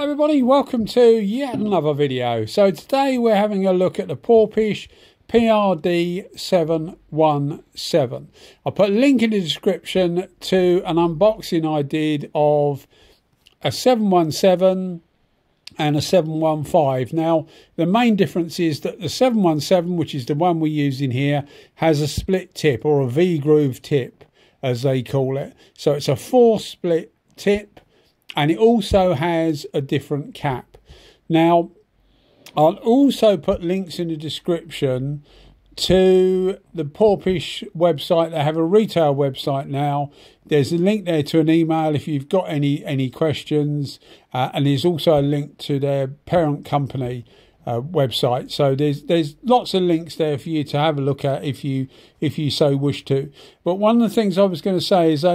Hi everybody, welcome to yet another video. So today we're having a look at the Porphis PRD717. I'll put a link in the description to an unboxing I did of a 717 and a 715. Now the main difference is that the 717, which is the one we use in here, has a split tip, or a V-groove tip as they call it. So it's a 4-split tip, and it also has a different cap. Now I'll also put links in the description to the Porphis website. They have a retail website now. There's a link there to an email if you've got any questions, and there's also a link to their parent company website. So there's lots of links there for you to have a look at if you so wish to. But one of the things I was going to say is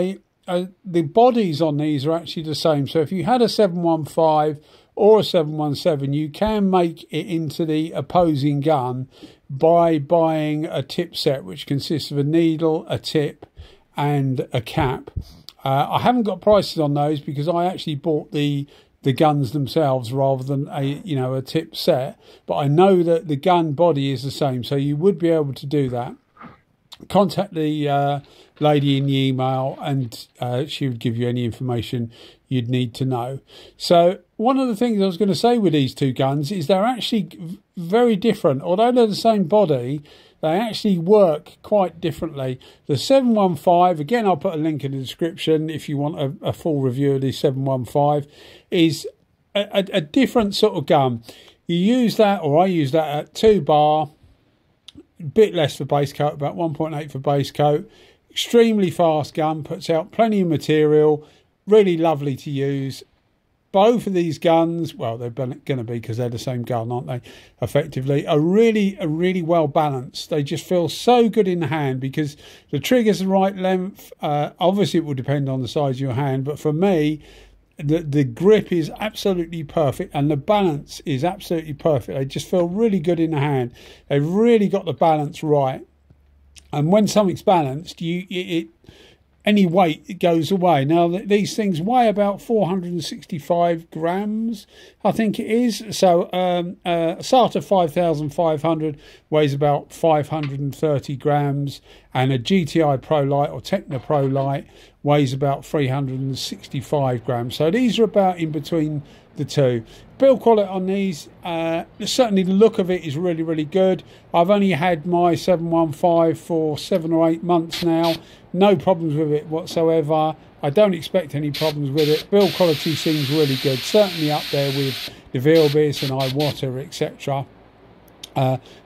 the bodies on these are actually the same. So if you had a 715 or a 717, you can make it into the opposing gun by buying a tip set, which consists of a needle, a tip and a cap. I haven't got prices on those because I actually bought the guns themselves rather than a tip set, but I know that the gun body is the same, so you would be able to do that. Contact the lady in the email and she would give you any information you'd need to know. So one of the things I was going to say with these two guns is they're actually very different. Although they're the same body, they actually work quite differently. The 715, again I'll put a link in the description if you want a full review of the 715, is a different sort of gun. You use that, or I use that at 2 bar, a bit less for base coat, about 1.8 for base coat. Extremely fast gun, puts out plenty of material, really lovely to use. Both of these guns, well, they're going to be because they're the same gun, aren't they, effectively, are really well balanced. They just feel so good in the hand because the trigger's the right length. Obviously it will depend on the size of your hand, but for me, the grip is absolutely perfect and the balance is absolutely perfect. They just feel really good in the hand. They've really got the balance right. And when something's balanced, any weight goes away. Now, these things weigh about 465 grams, I think it is. So a Starter 5500 weighs about 530 grams, and a GTI Pro Light or Techno Pro Light weighs about 365 grams. So these are about in between the two. Build quality on these, certainly the look of it is really good. I've only had my 715 for 7 or 8 months now. No problems with it whatsoever. I don't expect any problems with it. Build quality seems really good, certainly up there with the Vilbis and Iwata, etc.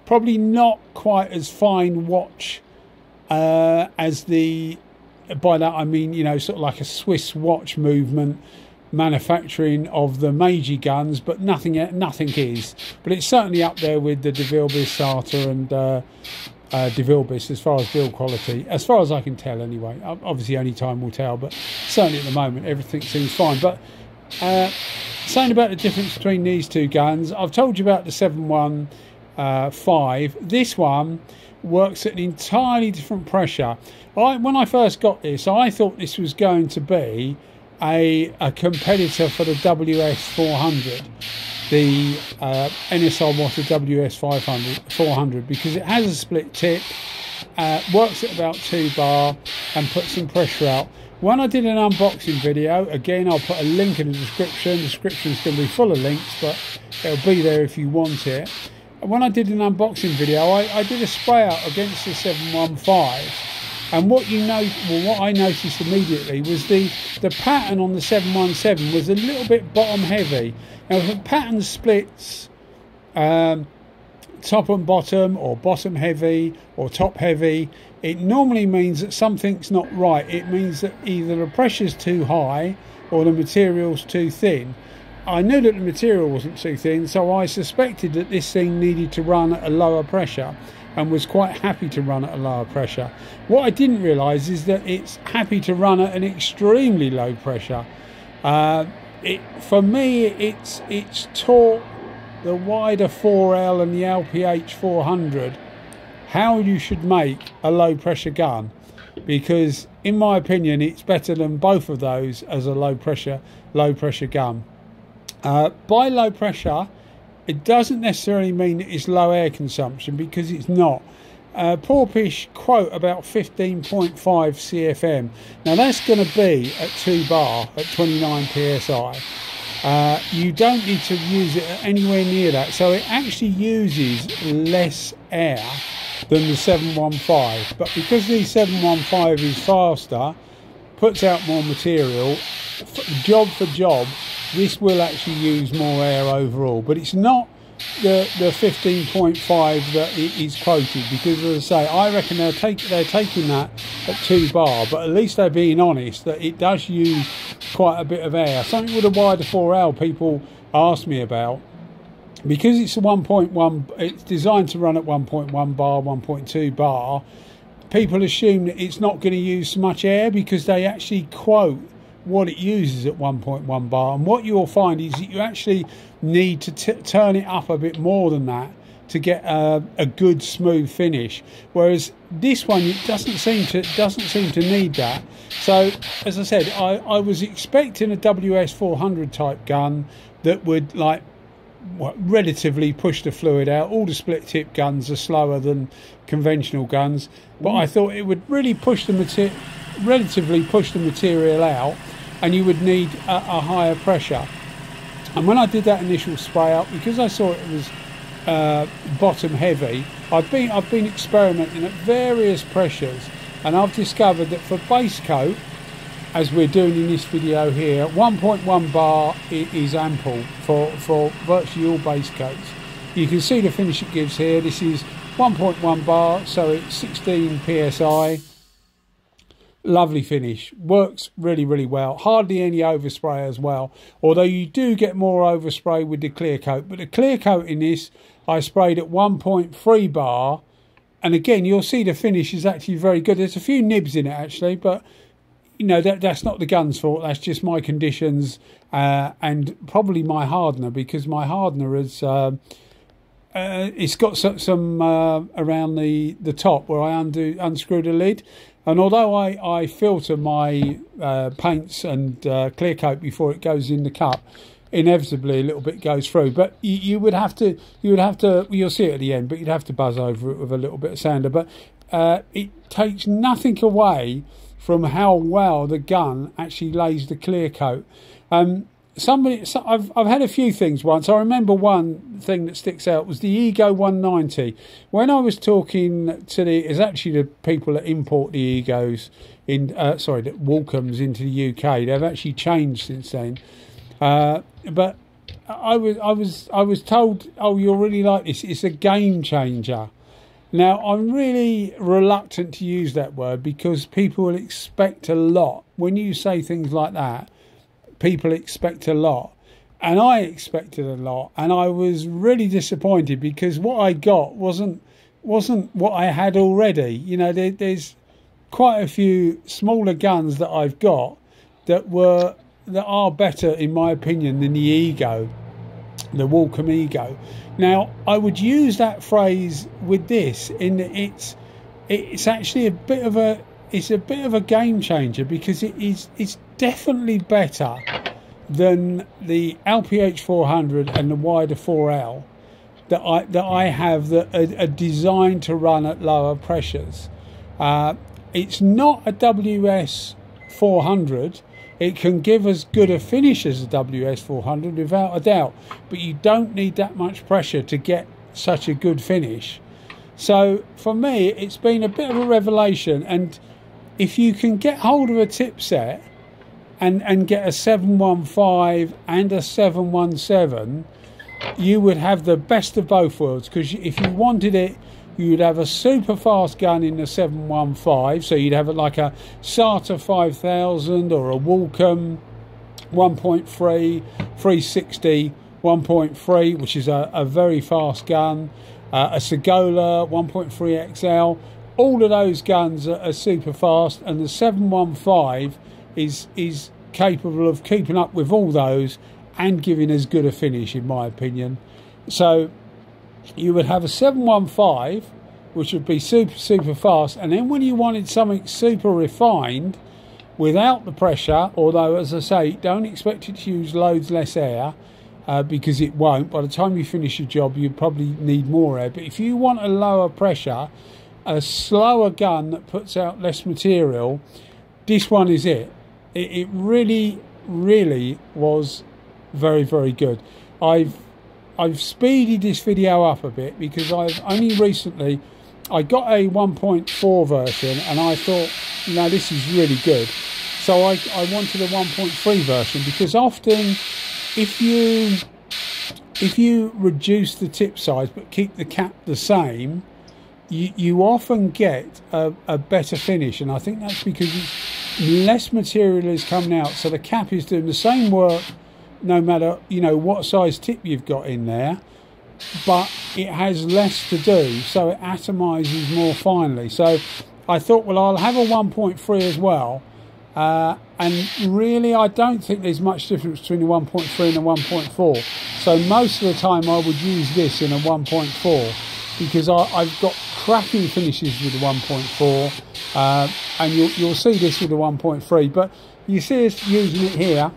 Probably not quite as fine watch as the, by that I mean, sort of like a Swiss watch movement manufacturing of the Meiji guns, but nothing is. But it's certainly up there with the Vilbis Starter and Vilbis as far as build quality, as far as I can tell anyway. Obviously only time will tell, but certainly at the moment everything seems fine. But saying about the difference between these two guns, I've told you about the 715. This one works at an entirely different pressure. When I first got this, I thought this was going to be a competitor for the WS400, the NSR Water WS400, because it has a split tip, works at about 2 bar and puts some pressure out. When I did an unboxing video, again I'll put a link in the description. The description's going to be full of links, but it'll be there if you want it. And when I did an unboxing video, I did a spray out against the 715. And what I noticed immediately was the pattern on the 717 was a little bit bottom heavy. Now, if a pattern splits top and bottom, or bottom heavy or top heavy, it normally means that something's not right. It means that either the pressure's too high or the material's too thin. I knew that the material wasn't too thin, so I suspected that this thing needed to run at a lower pressure, and was quite happy to run at a lower pressure. What I didn't realise is that it's happy to run at an extremely low pressure. For me, it's taught the wider 4L and the LPH 400 how you should make a low pressure gun, because in my opinion it's better than both of those as a low pressure gun. By low pressure, it doesn't necessarily mean that it's low air consumption, because it's not. Porphis quote about 15.5 CFM. Now that's going to be at 2 bar at 29 psi. You don't need to use it anywhere near that, so it actually uses less air than the 715. But because the 715 is faster, puts out more material, job for job, this will actually use more air overall. But it's not the 15.5 that is quoted, because as I say, I reckon they're taking that at 2 bar, but at least they're being honest that it does use quite a bit of air. Something with a wider 4L people ask me about, because it's a 1.1, it's designed to run at 1.1 bar, 1.2 bar. People assume that it's not going to use so much air, because they actually quote what it uses at 1.1 bar, and what you'll find is that you actually need to turn it up a bit more than that to get a good smooth finish, whereas this one, it doesn't seem to need that. So as I said, I was expecting a WS400 type gun that would relatively push the fluid out. All the split tip guns are slower than conventional guns, but I thought it would really relatively push the material out, and you would need a higher pressure. And when I did that initial spray up, because I saw it was bottom heavy, I've been experimenting at various pressures, and I've discovered that for base coat, as we're doing in this video here, 1.1 bar is ample for virtually all base coats. You can see the finish it gives here. This is 1.1 bar, so it's 16 psi. Lovely finish, works really, really well. Hardly any overspray as well, although you do get more overspray with the clear coat. But the clear coat in this, I sprayed at 1.3 bar, and again you'll see the finish is actually very good. There's a few nibs in it actually, but you know, that's not the gun's fault. That's just my conditions and probably my hardener, because my hardener is it's got some around the top where I unscrew the lid. And although I filter my paints and clear coat before it goes in the cup, inevitably a little bit goes through. But you'll see it at the end, but you'd have to buzz over it with a little bit of sander. But it takes nothing away from how well the gun actually lays the clear coat. I've had a few things once. I remember one thing that sticks out was the Ego 190. When I was talking to it's actually the people that import the Egos that Walcoms into the UK. They've actually changed since then. But I was told, oh, you'll really like this. It's a game changer. Now, I'm really reluctant to use that word, because people will expect a lot. When you say things like that, people expect a lot, and I expected a lot, and I was really disappointed, because what I got wasn't what I had already. You know, there's quite a few smaller guns that I've got that are better in my opinion than the Ego, the Walcom Ego. Now, I would use that phrase with this, in that it's actually a bit of a game changer, because it's definitely better than the LPH 400 and the wider 4L that I have that are designed to run at lower pressures. It's not a WS 400. It can give as good a finish as a WS 400 without a doubt, but you don't need that much pressure to get such a good finish. So for me, it's been a bit of a revelation, and if you can get hold of a tip set and get a 715 and a 717, you would have the best of both worlds, because if you wanted it, you'd have a super fast gun in the 715, so you'd have it like a SATA 5000 or a Walcom 1.3 360 1.3, which is a very fast gun, a Segola 1.3 XL. All of those guns are super fast, and the 715 is capable of keeping up with all those and giving as good a finish, in my opinion. So you would have a 715, which would be super fast, and then when you wanted something super refined without the pressure, although as I say, don't expect it to use loads less air, because it won't. By the time you finish your job, you probably need more air. But if you want a lower pressure, a slower gun that puts out less material, this one is it. It really, really was very, very good. I've speeded this video up a bit because I've only recently, I got a 1.4 version and I thought, no, this is really good. So I wanted a 1.3 version, because often if you reduce the tip size but keep the cap the same, you often get a better finish, and I think that's because less material is coming out, so the cap is doing the same work no matter, you know, what size tip you've got in there, but it has less to do, so it atomizes more finely. So I thought, well, I'll have a 1.3 as well, and really I don't think there's much difference between a 1.3 and a 1.4, so most of the time I would use this in a 1.4 because I've got cracking finishes with the 1.4, and you'll see this with the 1.3, but you see us using it here.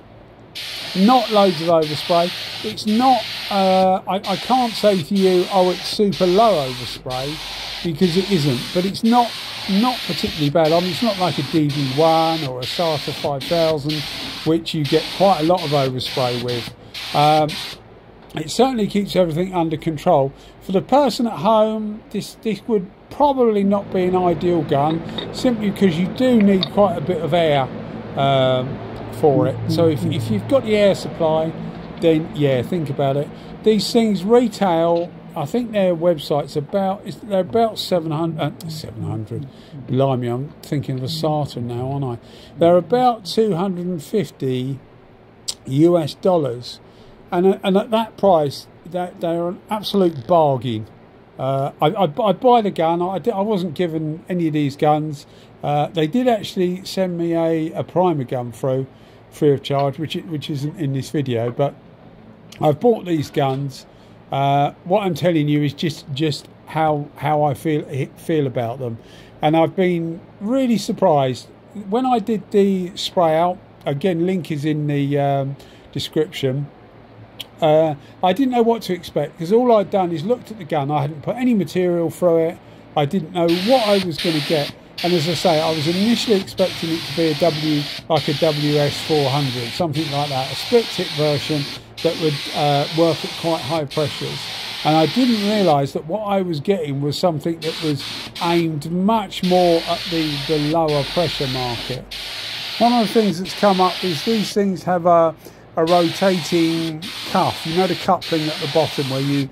Not loads of overspray. It's not, I can't say to you, oh, it's super low overspray, because it isn't, but it's not particularly bad. I mean, it's not like a DD1 or a SATA 5000, which you get quite a lot of overspray with. It certainly keeps everything under control. For the person at home, this would probably not be an ideal gun, simply because you do need quite a bit of air for it. So if you've got the air supply, then yeah, think about it. These things retail, I think their website's they're about 700. Blimey, I'm thinking of a SATA now, aren't I? They're about $250 US, and at that price, they're an absolute bargain. I'd buy the gun. I wasn't given any of these guns. They did actually send me a primer gun through, free of charge, which isn't in this video, but I've bought these guns. What I'm telling you is just how I feel about them, and I've been really surprised when I did the spray out. Again, link is in the description. I didn't know what to expect, because all I'd done is looked at the gun. I hadn't put any material through it. I didn't know what I was going to get, and as I say, I was initially expecting it to be like a WS400, something like that, a split tip version that would work at quite high pressures. And I didn't realise that what I was getting was something that was aimed much more at the lower pressure market. One of the things that's come up is these things have a rotating cuff. You know, the coupling at the bottom where you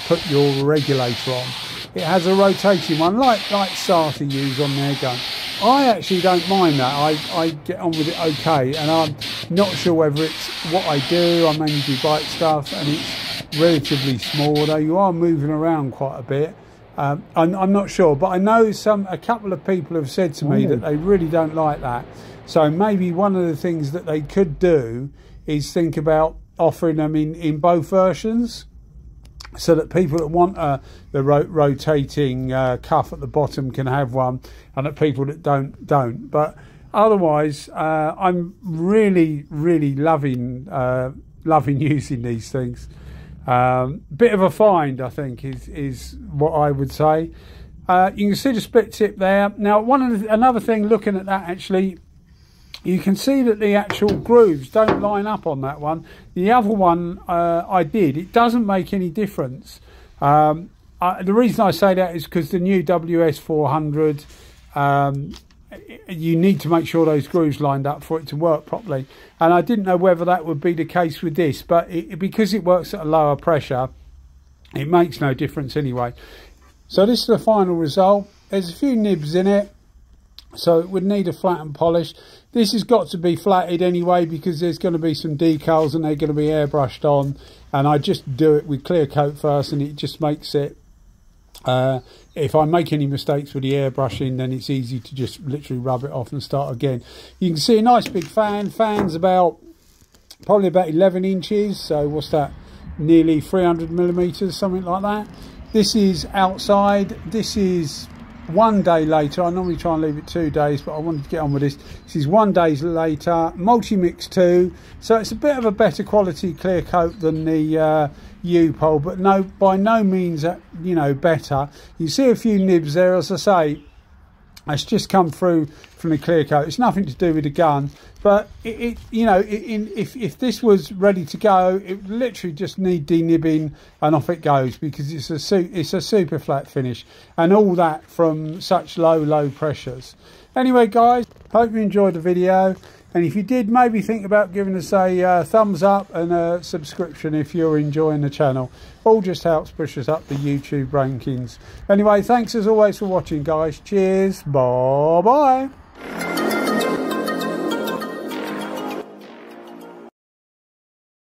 put your regulator on. It has a rotating one, like SATA use on their gun. I actually don't mind that. I get on with it okay, and I'm not sure whether it's what I do. I mainly do bike stuff, and it's relatively small, although you are moving around quite a bit. I'm not sure, but I know a couple of people have said to me that they really don't like that. So maybe one of the things that they could do is think about offering them in both versions, so that people that want the rotating cuff at the bottom can have one, and that people that don't. But otherwise, I'm really loving using these things. Bit of a find, I think, is what I would say. You can see the split tip there. Now, another thing, looking at that, actually, you can see that the actual grooves don't line up on that one. The other one I did. It doesn't make any difference. The reason I say that is because the new WS400, you need to make sure those grooves lined up for it to work properly. And I didn't know whether that would be the case with this, but because it works at a lower pressure, it makes no difference anyway. So this is the final result. There's a few nibs in it, so it would need a flat and polish. This has got to be flatted anyway, because there's going to be some decals and they're going to be airbrushed on, and I just do it with clear coat first, and it just makes it, if I make any mistakes with the airbrushing, then it's easy to just literally rub it off and start again. You can see a nice big fan's probably about 11 inches, so what's that, nearly 300 millimeters, something like that. This is outside. This is 1 day later. I normally try and leave it 2 days, but I wanted to get on with this. This is 1 day later, multi-mix 2, so it's a bit of a better quality clear coat than the U-Pole, but no, by no means, you know, better. You see a few nibs there, as I say. It's just come through from the clear coat. It's nothing to do with the gun, but if this was ready to go, it literally just need denibbing and off it goes, because it's a super flat finish, and all that from such low pressures. Anyway, guys, hope you enjoyed the video, and if you did, maybe think about giving us a thumbs up and a subscription if you're enjoying the channel. All just helps push us up the YouTube rankings. Anyway, thanks as always for watching, guys. Cheers. Bye bye.